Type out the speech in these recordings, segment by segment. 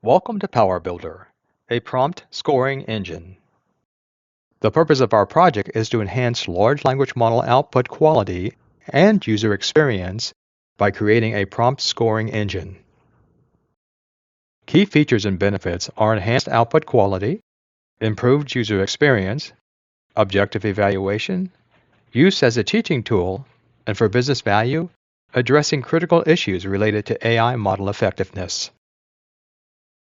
Welcome to Power Builder, a prompt scoring engine. The purpose of our project is to enhance large language model output quality and user experience by creating a prompt scoring engine. Key features and benefits are enhanced output quality, improved user experience, objective evaluation, use as a teaching tool, and for business value, addressing critical issues related to AI model effectiveness.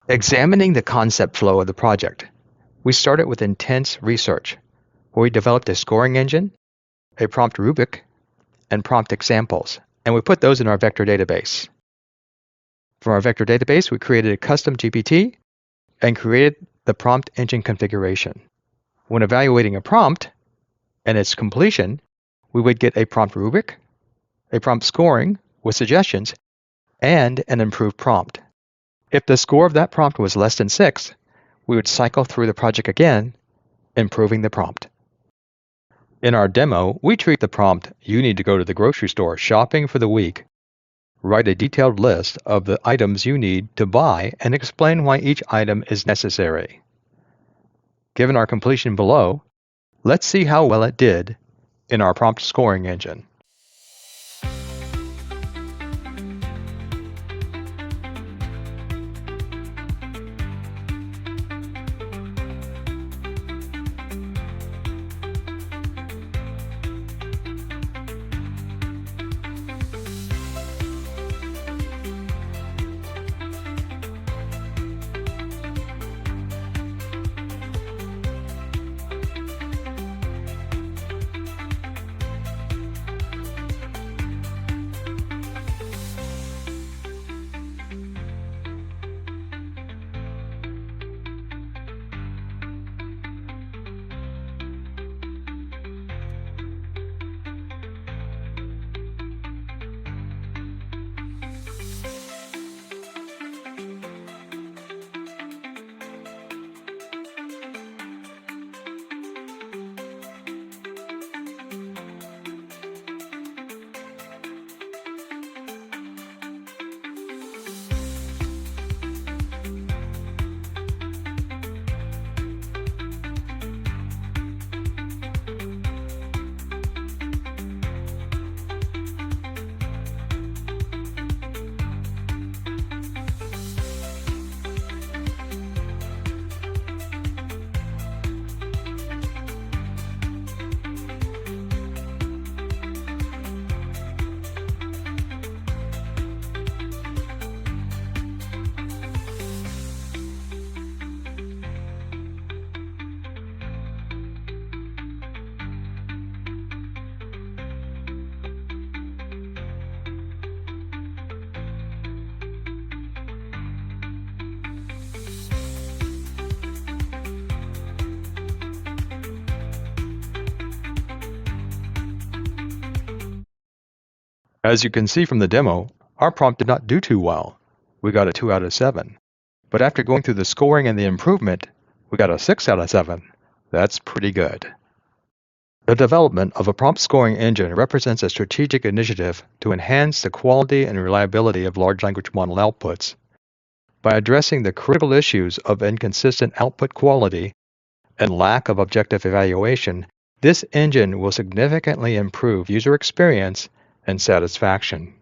Examining the concept flow of the project, we started with intense research, where we developed a scoring engine, a prompt rubric, and prompt examples, and we put those in our vector database. From our vector database, we created a custom GPT and created the prompt engine configuration. When evaluating a prompt and its completion, we would get a prompt rubric, a prompt scoring with suggestions, and an improved prompt. If the score of that prompt was less than 6, we would cycle through the project again, improving the prompt. In our demo, we treat the prompt, "You need to go to the grocery store shopping for the week." Write a detailed list of the items you need to buy and explain why each item is necessary. Given our completion below, let's see how well it did in our prompt scoring engine. As you can see from the demo, our prompt did not do too well. We got a 2 out of 7. But after going through the scoring and the improvement, we got a 6 out of 7. That's pretty good. The development of a prompt scoring engine represents a strategic initiative to enhance the quality and reliability of large language model outputs. By addressing the critical issues of inconsistent output quality and lack of objective evaluation, this engine will significantly improve user experience and satisfaction.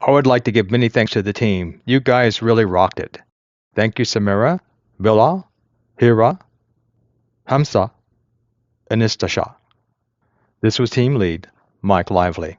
I would like to give many thanks to the team. You guys really rocked it. Thank you, Samira, Bilal, Hira, Hamza, and Istasha. This was Team Lead, Mike Lively.